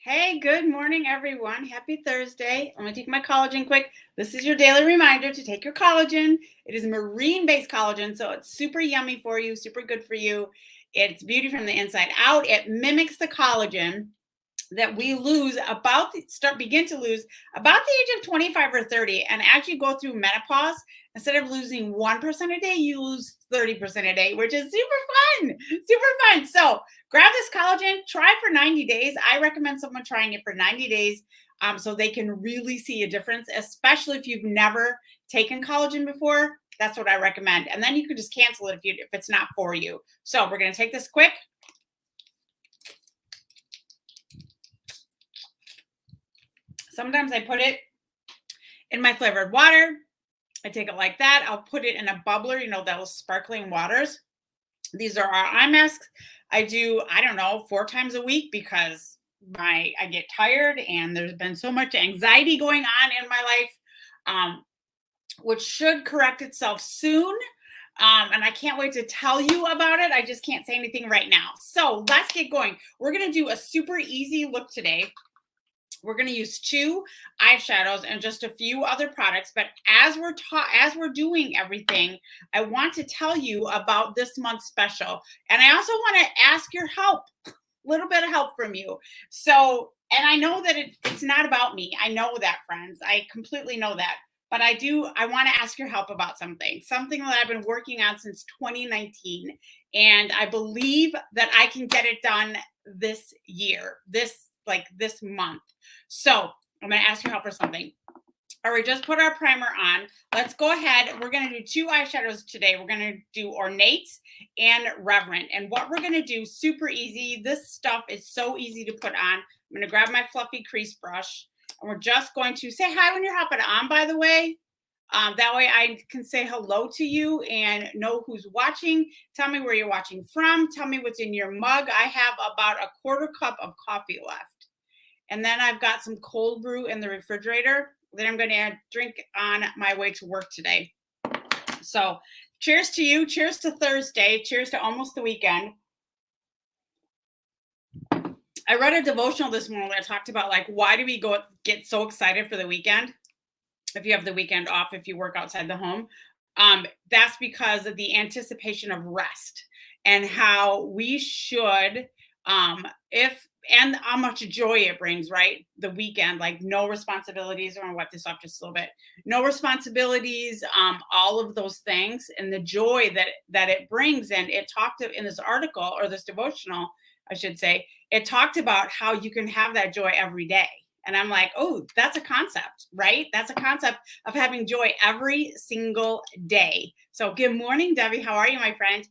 Hey, good morning, everyone. Happy Thursday. I'm going to take my collagen quick. This is your daily reminder to take your collagen. It is marine-based collagen, so it's super yummy for you, super good for you. It's beauty from the inside out. It mimics the collagen that we begin to lose about the age of 25 or 30. And as you go through menopause, instead of losing 1% a day, you lose 30% a day, which is super fun. So grab this collagen, try for 90 days. I recommend someone trying it for 90 days so they can really see a difference, especially if you've never taken collagen before. That's what I recommend. And then you can just cancel it if it's not for you. So we're going to take this quick. Sometimes I put it in my flavored water. I take it like that. I'll put it in a bubbler, those sparkling waters. These are our eye masks. I do, I don't know, 4 times a week because I get tired and there's been so much anxiety going on in my life, which should correct itself soon. And I can't wait to tell you about it. I just can't say anything right now. So let's get going. We're going to do a super easy look today. We're going to use 2 eyeshadows and just a few other products. But as we're doing everything, I want to tell you about this month's special. And I also want to ask your help, a little bit of help from you. So, and I know that it's not about me. I know that, friends. I completely know that. But I want to ask your help about something that I've been working on since 2019. And I believe that I can get it done this year, this month. So I'm going to ask your help for something. All right, just put our primer on. Let's go ahead. We're going to do 2 eyeshadows today. We're going to do Ornate and Reverent. And what we're going to do, super easy. This stuff is so easy to put on. I'm going to grab my fluffy crease brush. And we're just going to say hi when you're hopping on, by the way. That way I can say hello to you and know who's watching. Tell me where you're watching from. Tell me what's in your mug. I have about a 1/4 cup of coffee left. And then I've got some cold brew in the refrigerator that I'm going to drink on my way to work today. So cheers to you. Cheers to Thursday. Cheers to almost the weekend. I read a devotional this morning that talked about why do we get so excited for the weekend? If you have the weekend off, if you work outside the home, that's because of the anticipation of rest and how we should, and how much joy it brings, right? The weekend, like no responsibilities. I'm gonna wipe this off just a little bit. No responsibilities, all of those things, and the joy that it brings. And it talked in this article, or this devotional, I should say, it talked about how you can have that joy every day. And I'm like, oh, that's a concept, right? That's a concept of having joy every single day. So good morning, Debbie. How are you, my friend?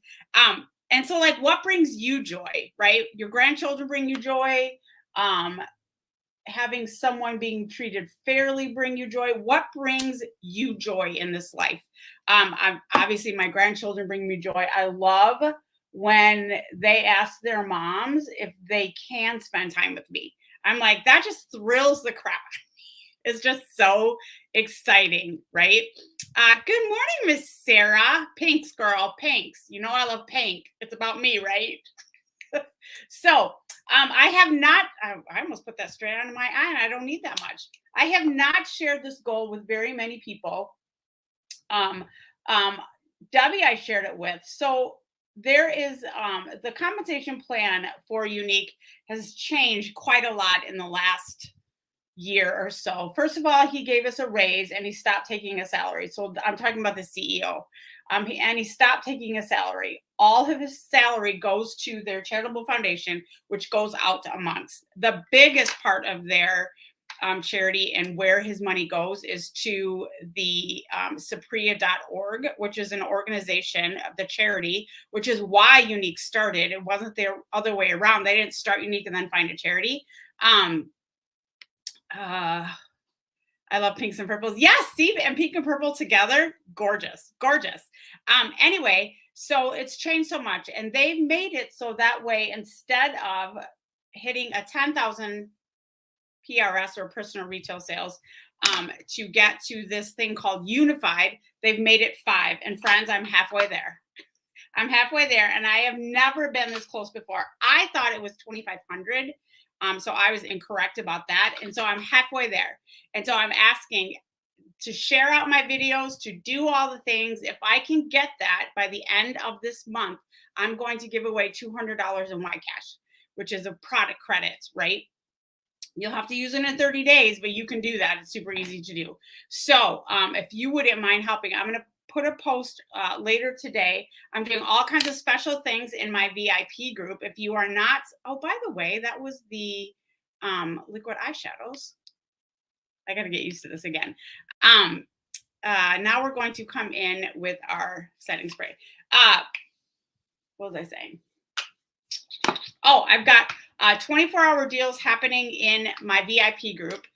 And so what brings you joy, right? Your grandchildren bring you joy. Having someone being treated fairly bring you joy. What brings you joy in this life? Obviously my grandchildren bring me joy. I love when they ask their moms if they can spend time with me. I'm like, that just thrills the crap out of me. It's just so exciting, right? Good morning, Miss Sarah. Pinks, girl, pinks. You know I love pink. It's about me, right? So I have not, I almost put that straight on my eye and I don't need that much. I have not shared this goal with very many people. Debbie, I shared it with. So there is the compensation plan for Younique has changed quite a lot in the last year or so. First of all, he gave us a raise and he stopped taking a salary. So I'm talking about the CEO. And he stopped taking a salary. All of his salary goes to their charitable foundation, which goes out a month. The biggest part of their charity and where his money goes is to the Sapria.org, which is an organization of the charity, which is why Younique started. It wasn't the other way around. They didn't start Younique and then find a charity. I love pinks and purples. Yes, Steve, and pink and purple together. Gorgeous, gorgeous. Anyway, so it's changed so much, and they've made it so that way, instead of hitting a 10,000 PRS, or personal retail sales, to get to this thing called Unified, they've made it 5. And friends, I'm halfway there. I'm halfway there, and I have never been this close before. I thought it was 2,500. So I was incorrect about that. And so I'm halfway there. And so I'm asking to share out my videos, to do all the things. If I can get that by the end of this month, I'm going to give away $200 in YCash, which is a product credits, right? You'll have to use it in 30 days, but you can do that. It's super easy to do. So if you wouldn't mind helping, I'm going to put a post later today. I'm doing all kinds of special things in my VIP group. If you are not, oh, by the way, that was the liquid eyeshadows. I got to get used to this again. Now we're going to come in with our setting spray. What was I saying? Oh, I've got 24-hour deals happening in my VIP group.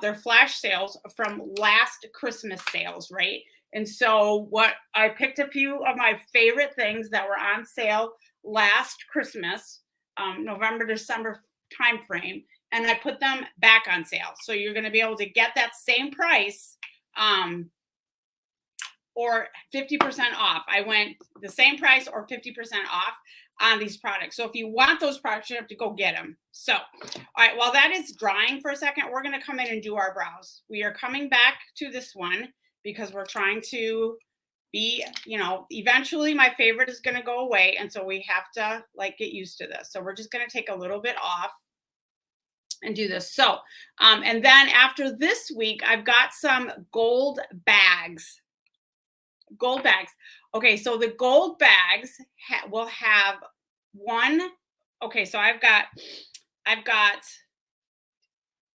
They're flash sales from last Christmas sales, right? And so what I picked a few of my favorite things that were on sale last Christmas, November, December timeframe, and I put them back on sale. So you're going to be able to get that same price or 50% off. I went the same price or 50% off on these products. So if you want those products, you have to go get them. So, all right, while that is drying for a second, we're going to come in and do our brows. We are coming back to this one because we're trying to be, you know, eventually my favorite is going to go away. And so we have to like get used to this. So we're just going to take a little bit off and do this. So, and then after this week, I've got some gold bags. Gold bags. Okay, so the gold bags will have one. Okay, so I've got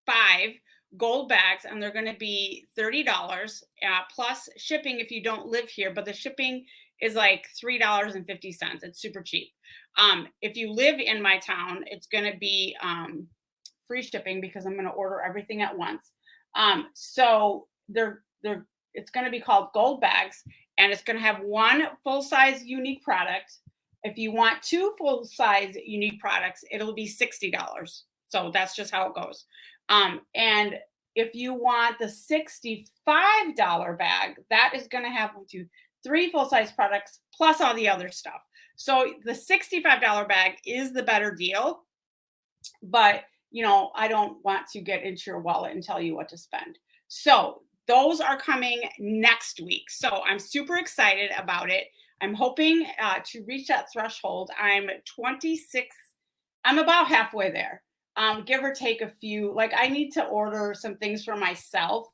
5 gold bags, and they're going to be $30 plus shipping if you don't live here. But the shipping is like $3.50. It's super cheap. If you live in my town, it's going to be free shipping because I'm going to order everything at once. So it's going to be called gold bags, and it's going to have 1 full-size unique product. If you want 2 full-size unique products, it'll be $60. So that's just how it goes. And if you want the $65 bag, that is going to have 1, 2, 3 full-size products plus all the other stuff. So the $65 bag is the better deal, but you know, I don't want to get into your wallet and tell you what to spend. So those are coming next week. So I'm super excited about it. I'm hoping to reach that threshold. I'm 26. I'm about halfway there, give or take a few. Like I need to order some things for myself.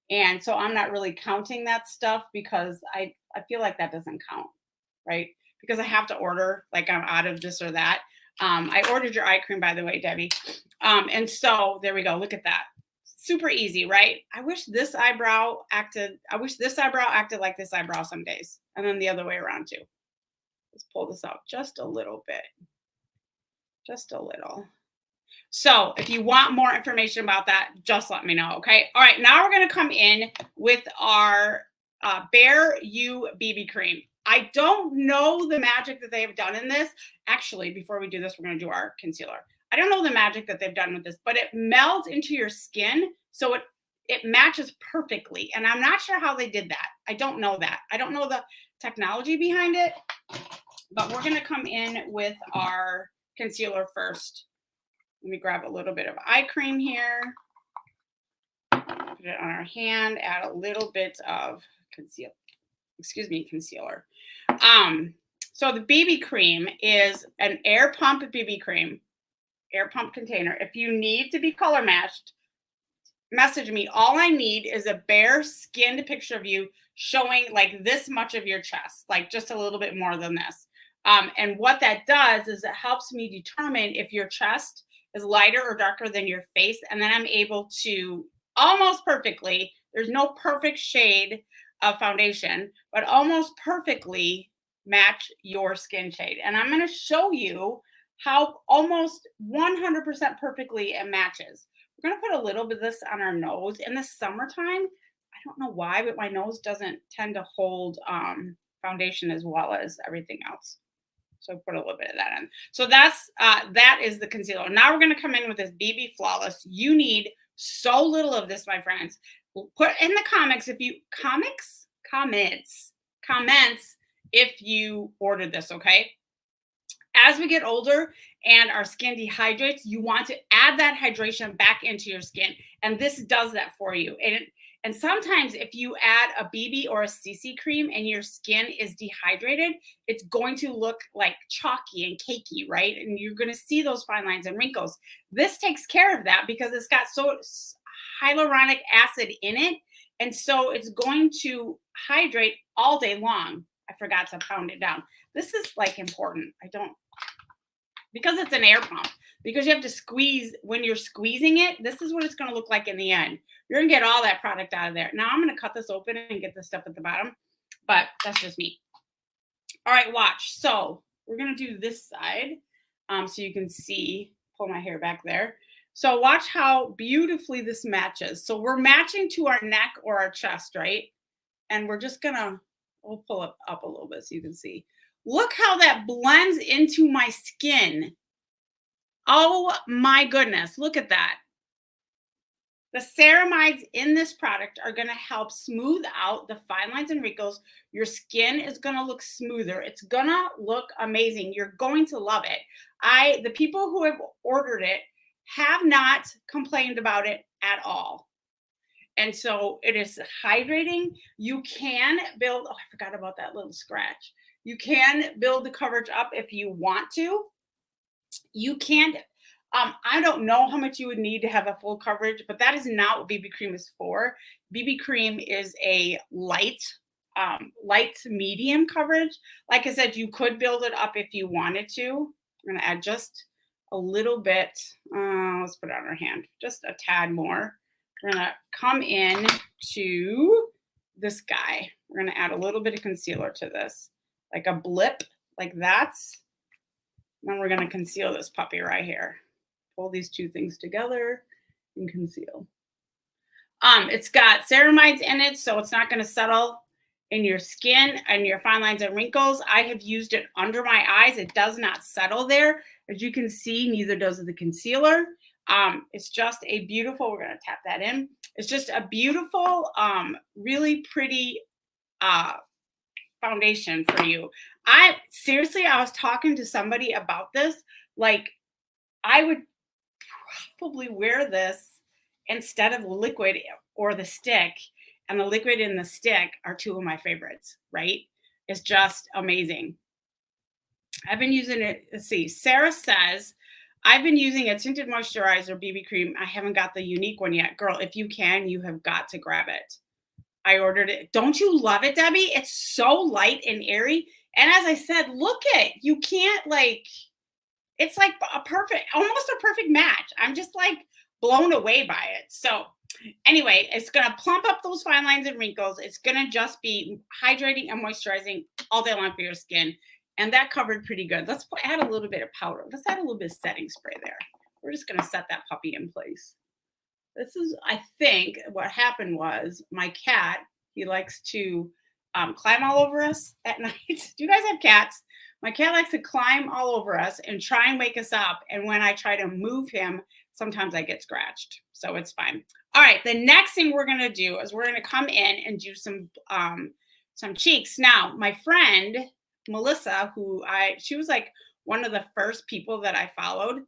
And so I'm not really counting that stuff because I feel like that doesn't count, right? Because I have to order, like I'm out of this or that. I ordered your eye cream, by the way, Debbie. And so there we go. Look at that. Super easy, right? I wish this eyebrow acted like this eyebrow some days. And then the other way around too. Let's pull this out just a little bit. Just a little. So if you want more information about that, just let me know, okay? All right, now we're going to come in with our Bare You BB cream. I don't know the magic that they have done in this. Actually, before we do this, we're going to do our concealer. I don't know the magic that they've done with this, but it melds into your skin, so it matches perfectly. And I'm not sure how they did that. I don't know that. I don't know the technology behind it, but we're going to come in with our concealer first. Let me grab a little bit of eye cream here. Put it on our hand, add a little bit of concealer. So the BB cream is an air pump BB cream, air pump container. If you need to be color matched, message me. All I need is a bare skinned picture of you showing like this much of your chest, like just a little bit more than this. And what that does is it helps me determine if your chest is lighter or darker than your face. And then I'm able to almost perfectly, there's no perfect shade of foundation, but almost perfectly match your skin shade. And I'm going to show you how almost 100% perfectly it matches. We're going to put a little bit of this on our nose. In the summertime, I don't know why, but my nose doesn't tend to hold foundation as well as everything else. So put a little bit of that in. So that is the concealer. Now we're going to come in with this BB Flawless. You need so little of this, my friends. Put in the comments if you order this, okay? As we get older and our skin dehydrates, you want to add that hydration back into your skin. And this does that for you. And sometimes if you add a BB or a CC cream and your skin is dehydrated, it's going to look like chalky and cakey, right? And you're going to see those fine lines and wrinkles. This takes care of that because it's got so hyaluronic acid in it. And so it's going to hydrate all day long. I forgot to pound it down. This is like important. Because it's an air pump, because you have to squeeze when you're squeezing it. This is what it's going to look like in the end. You're going to get all that product out of there. Now I'm going to cut this open and get the stuff at the bottom, but that's just me. All right, watch. So we're going to do this side so you can see, pull my hair back there. So watch how beautifully this matches. So we're matching to our neck or our chest, right? And we're just going to, we'll pull it up a little bit so you can see. Look how that blends into my skin. Oh my goodness, look at that. The ceramides in this product are going to help smooth out the fine lines and wrinkles. Your skin is going to look smoother. It's going to look amazing. You're going to love it. The people who have ordered it have not complained about it at all. And so it is hydrating. You can build, oh, I forgot about that little scratch. You can build the coverage up if you want to. You can't, I don't know how much you would need to have a full coverage, but that is not what BB cream is for. BB cream is a light to medium coverage. Like I said, you could build it up if you wanted to. I'm going to add just a little bit. Let's put it on our hand, just a tad more. We're going to come in to this guy. We're going to add a little bit of concealer to this. Like a blip, like that. Then we're going to conceal this puppy right here. Pull these two things together and conceal. It's got ceramides in it, so it's not going to settle in your skin and your fine lines and wrinkles. I have used it under my eyes. It does not settle there. As you can see, neither does the concealer. It's just a beautiful, we're going to tap that in. It's just a beautiful, really pretty foundation for you. Seriously, I was talking to somebody about this. Like, I would probably wear this instead of the liquid or the stick. And the liquid and the stick are two of my favorites, right? It's just amazing. I've been using it. Let's see. Sarah says, I've been using a tinted moisturizer BB cream. I haven't got the unique one yet. Girl, if you can, you have got to grab it. I ordered it. Don't you love it, Debbie? It's so light and airy. And as I said, look it. You can't it's like almost a perfect match. I'm just like blown away by it. So anyway, it's going to plump up those fine lines and wrinkles. It's going to just be hydrating and moisturizing all day long for your skin. And that covered pretty good. Let's add a little bit of powder. Let's add a little bit of setting spray there. We're just going to set that puppy in place. This is, I think, what happened was my cat, he likes to climb all over us at night. Do you guys have cats? My cat likes to climb all over us and try and wake us up. And when I try to move him, sometimes I get scratched. So it's fine. All right. The next thing we're going to do is we're going to come in and do some cheeks. Now, my friend, Melissa, she was like one of the first people that I followed.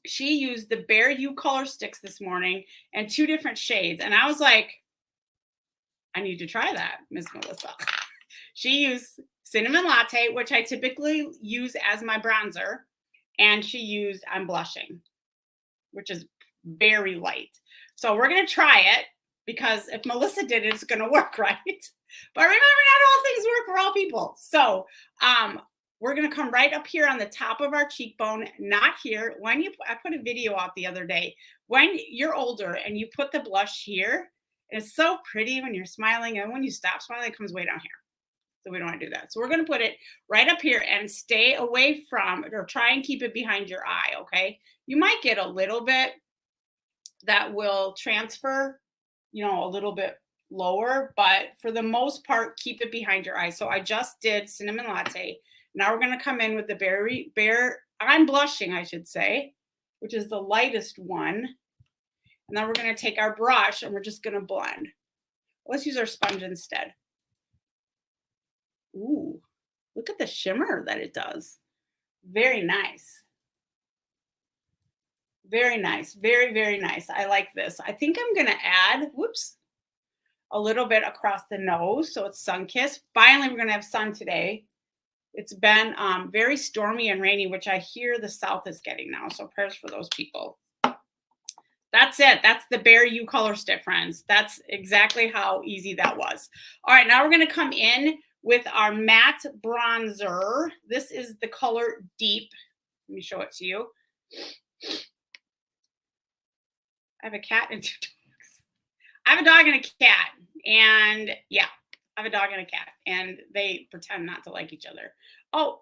She used the Bare You color sticks this morning and 2 different shades. And I was like, I need to try that, Miss Melissa. She used Cinnamon Latte, which I typically use as my bronzer. And she used I'm Blushing, which is very light. So we're going to try it because if Melissa did it, it's going to work, right? But remember, not all things work for all people. So we're going to come right up here on the top of our cheekbone, not here. I put a video out the other day. When you're older and you put the blush here, it's so pretty when you're smiling. And when you stop smiling, it comes way down here. So we don't want to do that. So we're going to put it right up here and stay away from, or try and keep it behind your eye, okay? You might get a little bit that will transfer, a little bit lower, but for the most part, keep it behind your eye. So I just did Cinnamon Latte. Now we're going to come in with the Bare, I'm Blushing, I should say, which is the lightest one. And then we're going to take our brush and we're just going to blend. Let's use our sponge instead. Ooh, look at the shimmer that it does. Very nice. Very nice. Very, very nice. I like this. I think I'm gonna add, whoops, a little bit across the nose so it's sun-kissed. Finally, we're gonna have sun today. It's been very stormy and rainy, which I hear the South is getting now. So prayers for those people. That's it. That's the Bare You color stick, friends. That's exactly how easy that was. All right, now we're going to come in with our matte bronzer. This is the color Deep. Let me show it to you. I have a cat and two dogs. I have a dog and a cat. And yeah, I have a dog and a cat. And they pretend not to like each other. Oh,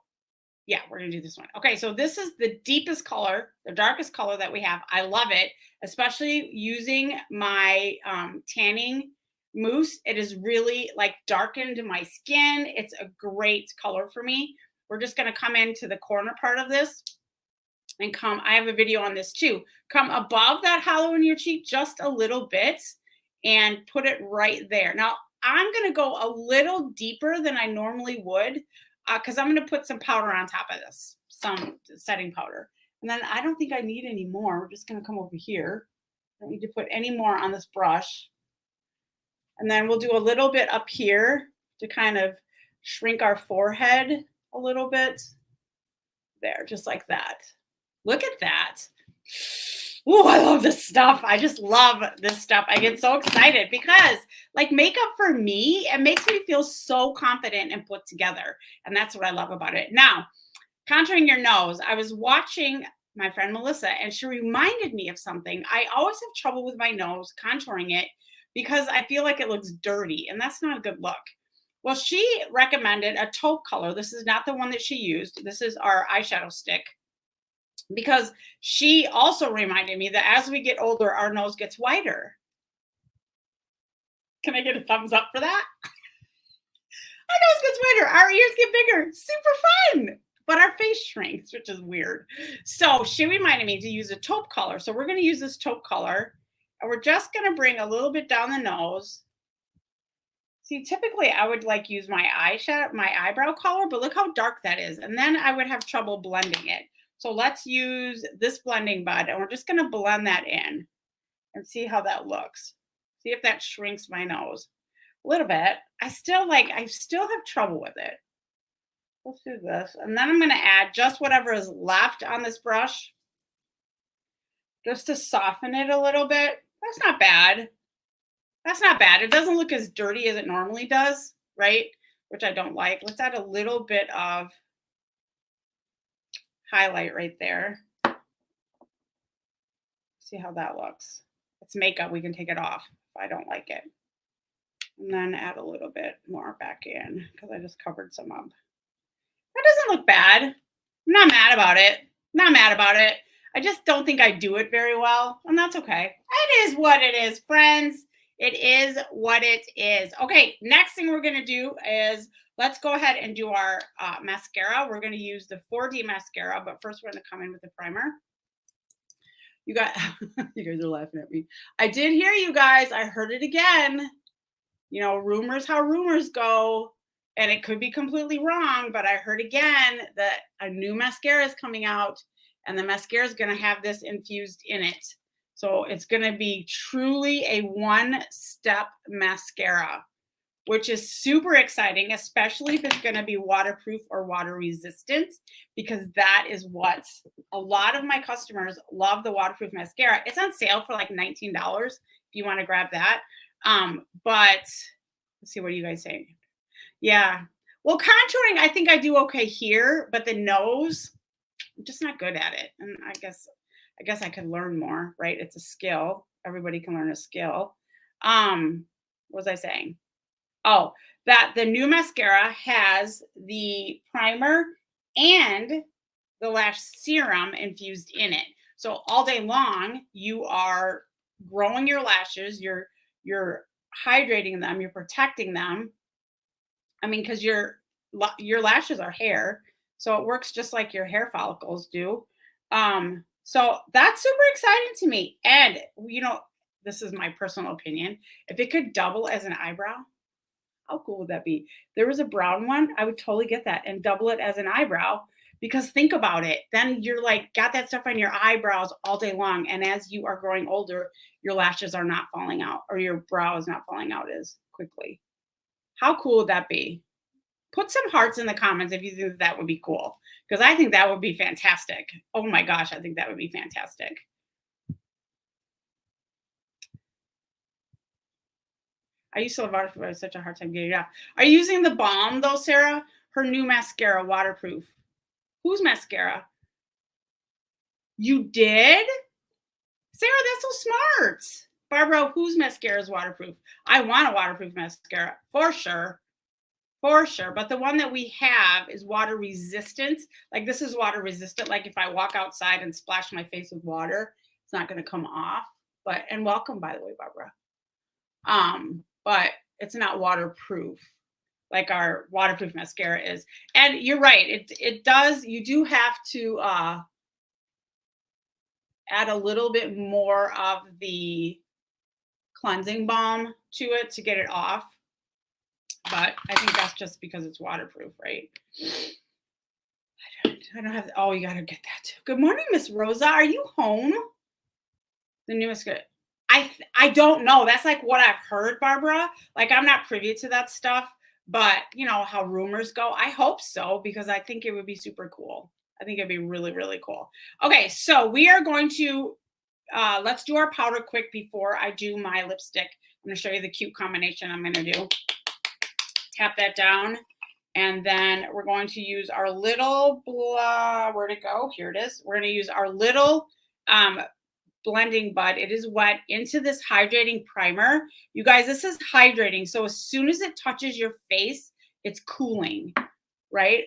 yeah, we're gonna do this one. Okay, so this is the deepest color, the darkest color that we have. I love it, especially using my tanning mousse. It is really like darkened my skin. It's a great color for me. We're just gonna come into the corner part of this and come, I have a video on this too. Come above that hollow in your cheek just a little bit and put it right there. Now, I'm gonna go a little deeper than I normally would because I'm going to put some powder on top of this, some setting powder. And then I don't think I need any more. We're just going to come over here. I don't need to put any more on this brush. And then we'll do a little bit up here to kind of shrink our forehead a little bit. There, just like that. Look at that. Oh, I love this stuff. I just love this stuff. I get so excited because like makeup for me, it makes me feel so confident and put together. And that's what I love about it. Now, contouring your nose. I was watching my friend Melissa and she reminded me of something. I always have trouble with my nose contouring it because I feel like it looks dirty and that's not a good look. Well, she recommended a taupe color. This is not the one that she used. This is our eyeshadow stick. Because she also reminded me that as we get older, our nose gets wider. Can I get a thumbs up for that? Our nose gets wider, our ears get bigger. Super fun. But our face shrinks, which is weird. So she reminded me to use a taupe color. So we're going to use this taupe color. And we're just going to bring a little bit down the nose. See, typically I would like use my eyeshadow, my eyebrow color, but look how dark that is. And then I would have trouble blending it. So let's use this blending bud and we're just going to blend that in and see how that looks. See if that shrinks my nose a little bit. I still have trouble with it. Let's do this. And then I'm going to add just whatever is left on this brush just to soften it a little bit. That's not bad. That's not bad. It doesn't look as dirty as it normally does, right? Which I don't like. Let's add a little bit of highlight right there. See how that looks. It's makeup. We can take it off if I don't like it. And then add a little bit more back in because I just covered some up. That doesn't look bad. I'm not mad about it. Not mad about it. I just don't think I do it very well. And that's okay. It is what it is, friends. It is what it is. Okay, next thing we're going to do is let's go ahead and do our mascara. We're going to use the 4D mascara, but first we're going to come in with the primer. You guys are laughing at me. I did hear you guys. I heard it again. You know, rumors, how rumors go. And it could be completely wrong, but I heard again that a new mascara is coming out and the mascara is going to have this infused in it. So it's going to be truly a one-step mascara, which is super exciting, especially if it's going to be waterproof or water resistant, because that is what a lot of my customers love, the waterproof mascara. It's on sale for like $19 if you want to grab that. But let's see, what are you guys saying? Yeah. Well, contouring, I think I do okay here, but the nose, I'm just not good at it. And I guess I could learn more, right? It's a skill. Everybody can learn a skill. What was I saying? Oh, that the new mascara has the primer and the lash serum infused in it. So all day long, you are growing your lashes, you're hydrating them, you're protecting them. I mean, because your lashes are hair, so it works just like your hair follicles do. So that's super exciting to me. And you know, this is my personal opinion. If it could double as an eyebrow, How cool would that be? There was a brown one, I would totally get that and double it as an eyebrow because think about it. Then you're like got that stuff on your eyebrows all day long. And as you are growing older, your lashes are not falling out or your brow is not falling out as quickly. How cool would that be? Put some hearts in the comments if you think that would be cool because I think that would be fantastic. Oh my gosh, I think that would be fantastic. I used to love waterproof. I had such a hard time getting it off. Are you using the balm though, Sarah? Her new mascara, waterproof. Whose mascara? You did? Sarah, that's so smart. Barbara, whose mascara is waterproof? I want a waterproof mascara for sure. For sure. But the one that we have is water resistant. Like this is water resistant. Like if I walk outside and splash my face with water, it's not going to come off. But, and welcome, by the way, Barbara. But it's not waterproof like our waterproof mascara is. And you're right. It does. You do have to add a little bit more of the cleansing balm to it to get it off. But I think that's just because it's waterproof, right? I don't have, oh, you got to get that too. Good morning, Miss Rosa. Are you home? The newest good. I don't know. That's like what I've heard, Barbara. Like I'm not privy to that stuff, but you know how rumors go. I hope so because I think it would be super cool. I think it'd be really, really cool. Okay, so we are going to let's do our powder quick before I do my lipstick. I'm going to show you the cute combination I'm going to do. Tap that down. And then we're going to use our little, where'd it go? Here it is. We're going to use our little blending bud. It is wet into this hydrating primer. You guys, this is hydrating. So as soon as it touches your face, it's cooling, right?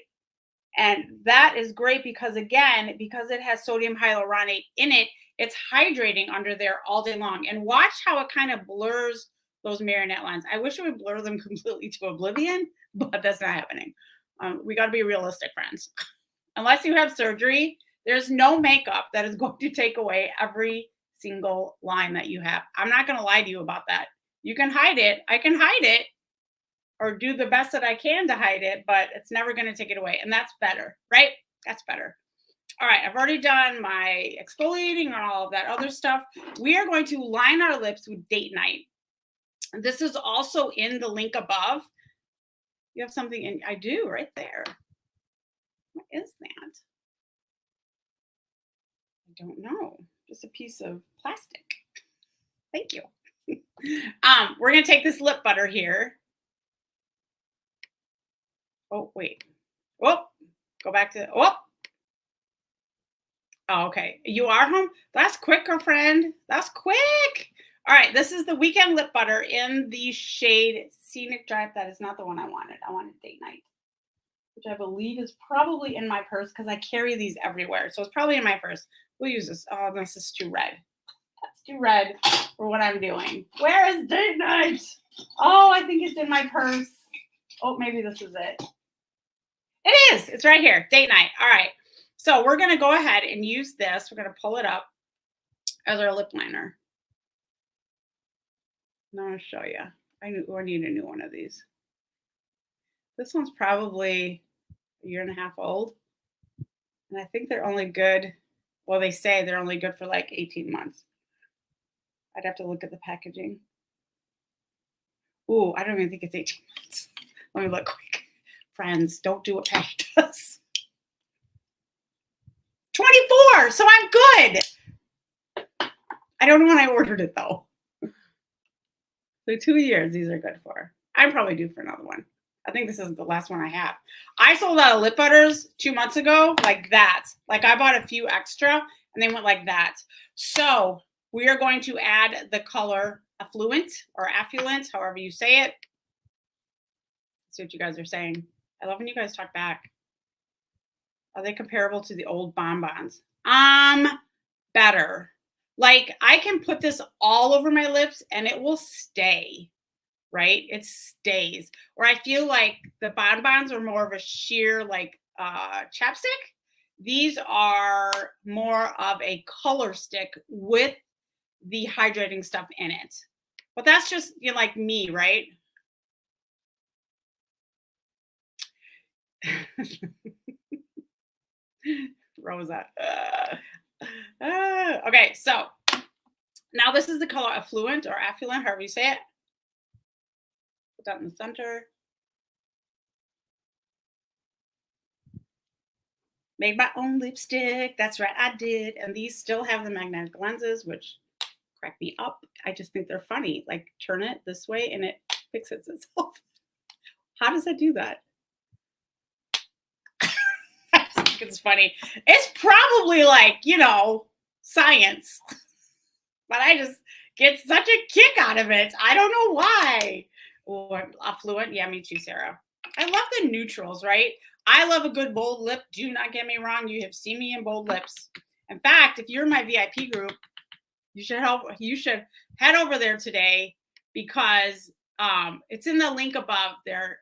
And that is great because again, because it has sodium hyaluronate in it, it's hydrating under there all day long. And watch how it kind of blurs those marionette lines. I wish it would blur them completely to oblivion, but that's not happening. We got to be realistic, friends. Unless you have surgery, there's no makeup that is going to take away every single line that you have. I'm not going to lie to you about that. You can hide it. I can hide it or do the best that I can to hide it, but it's never going to take it away. And that's better, right? That's better. All right, I've already done my exfoliating and all of that other stuff. We are going to line our lips with Date Night. This is also in the link above. You have something in, I do right there. What is that? I don't know. Just a piece of plastic. Thank you. We're going to take this lip butter here. Oh, wait. Oh, go back to, oh, okay. You are home? That's quick, girlfriend. That's quick. All right. This is the Weekend Lip Butter in the shade Scenic Drive. That is not the one I wanted. I wanted Date Night, which I believe is probably in my purse because I carry these everywhere. So it's probably in my purse. We'll use this. Oh, this is too red. That's too red for what I'm doing. Where is Date Night? Oh, I think it's in my purse. Oh, maybe this is it. It is. It's right here. Date Night. All right. So we're going to go ahead and use this. We're going to pull it up as our lip liner. I'm going to show you. I need a new one of these. This one's probably a year and a half old. And I think they're only good. Well, they say they're only good for like 18 months. I'd have to look at the packaging. Ooh, I don't even think it's 18 months. Let me look quick. Friends, don't do what Patty does. 24, so I'm good. I don't know when I ordered it though. So 2 years these are good for. I'm probably due for another one. I think this is the last one I have. I sold out of lip butters 2 months ago like that. Like I bought a few extra and they went like that. So we are going to add the color Affluent or Affluent, however you say it. Let's see what you guys are saying. I love when you guys talk back. Are they comparable to the old bonbons? Better. Like I can put this all over my lips and it will stay, right? It stays. Or I feel like the bonbons are more of a sheer like chapstick. These are more of a color stick with the hydrating stuff in it. But that's just, you know, like me, right? Rosa. Okay, so now this is the color affluent or affluent, however you say it. Put that in the center. Made my own lipstick. That's right, I did. And these still have the magnetic lenses, which crack me up. I just think they're funny. Like turn it this way and it fixes itself. How does it do that? I just think it's funny. It's probably like, science, but I just get such a kick out of it. I don't know why. Or affluent. Yeah, me too, Sarah. I love the neutrals, right? I love a good bold lip. Do not get me wrong. You have seen me in bold lips. In fact, if you're in my VIP group, you should head over there today because it's in the link above there,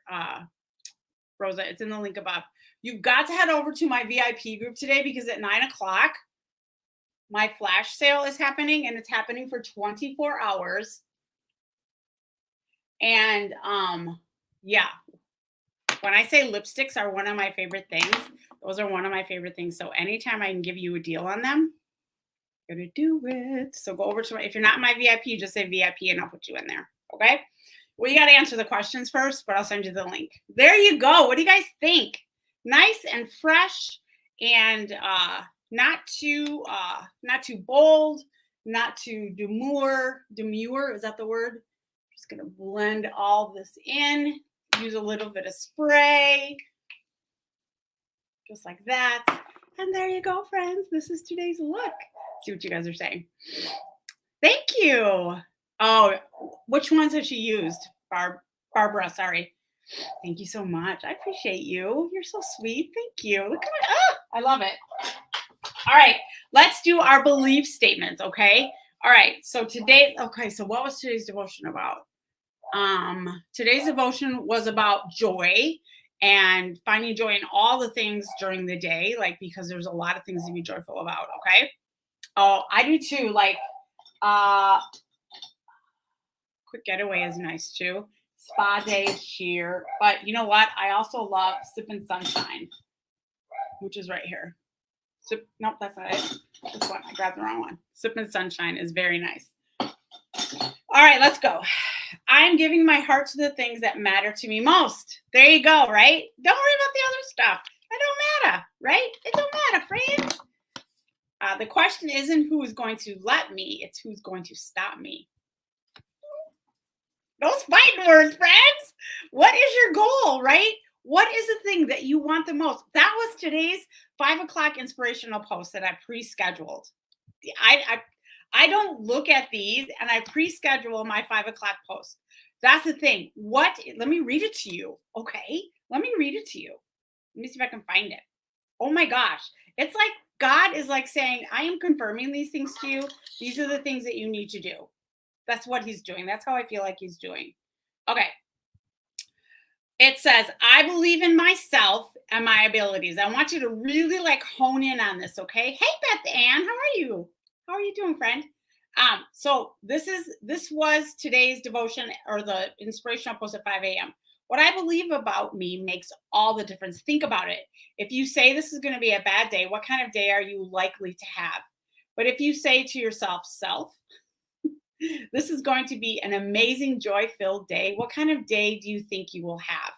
Rosa. It's in the link above. You've got to head over to my VIP group today because at 9:00, my flash sale is happening and it's happening for 24 hours. And yeah, when I say lipsticks are one of my favorite things, those are one of my favorite things. So anytime I can give you a deal on them, I'm gonna do it. So go over to if you're not in my VIP, just say VIP and I'll put you in there. Okay. Well, you got to answer the questions first, but I'll send you the link. There you go. What do you guys think? Nice and fresh and not too bold, not too demure. Demure, is that the word? Just gonna blend all this in, use a little bit of spray, just like that. And there you go, friends. This is today's look. See what you guys are saying. Thank you. Oh, which ones has she used? Barbara, sorry. Thank you so much. I appreciate you. You're so sweet. Thank you. Look at my, I love it. All right, let's do our belief statements, okay? All right, so so what was today's devotion about? Today's devotion was about joy and finding joy in all the things during the day, like because there's a lot of things to be joyful about, okay? Oh, I do too. Like quick getaway is nice too. Spa day is here. But you know what? I also love Sippin' Sunshine, which is right here. Nope, that's not it. This one, I grabbed the wrong one. Sippin' Sunshine is very nice. All right, let's go. I'm giving my heart to the things that matter to me most. There you go, right? Don't worry about the other stuff. It don't matter, right? It don't matter, friends. The question isn't who is going to let me, it's who's going to stop me. Those fighting words, friends. What is your goal, right? What is the thing that you want the most? That was today's 5:00 inspirational post that I pre-scheduled. I don't look at these and I pre-schedule my 5:00 post. That's the thing. Let me read it to you. Okay. Let me read it to you. Let me see if I can find it. Oh my gosh. It's like God is like saying, I am confirming these things to you. These are the things that you need to do. That's what he's doing. That's how I feel like he's doing. Okay. It says, I believe in myself and my abilities. I want you to really like hone in on this. Okay. Hey, Beth Ann, how are you? How are you doing, friend? So this was today's devotion or the inspirational post at 5 a.m. What I believe about me makes all the difference. Think about it. If you say this is going to be a bad day, what kind of day are you likely to have? But if you say to yourself, this is going to be an amazing, joy-filled day, what kind of day do you think you will have?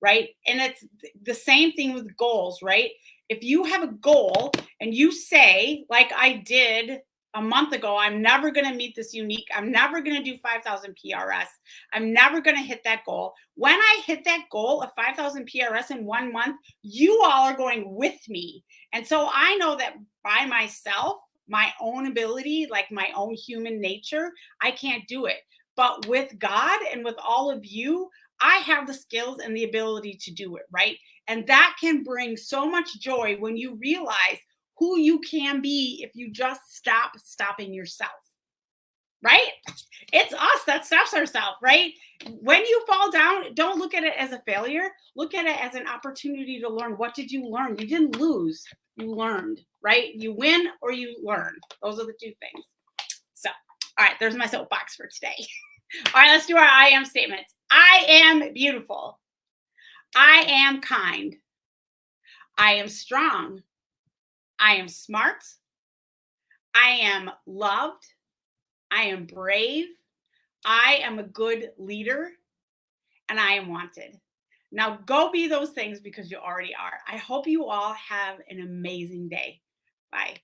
Right? And it's the same thing with goals, right? If you have a goal and you say, like I did a month ago, I'm never going to meet this unique. I'm never going to do 5,000 PRS. I'm never going to hit that goal. When I hit that goal of 5,000 PRS in 1 month, you all are going with me. And so I know that by myself, my own ability, like my own human nature, I can't do it. But with God and with all of you, I have the skills and the ability to do it, right? And that can bring so much joy when you realize who you can be if you just stop stopping yourself, right? It's us that stops ourselves, right? When you fall down, don't look at it as a failure. Look at it as an opportunity to learn. What did you learn? You didn't lose. You learned, right? You win or you learn. Those are the two things. So, all right, there's my soapbox for today. All right, let's do our I am statements. I am beautiful. I am kind. I am strong. I am smart. I am loved. I am brave. I am a good leader and I am wanted. Now go be those things because you already are. I hope you all have an amazing day. Bye.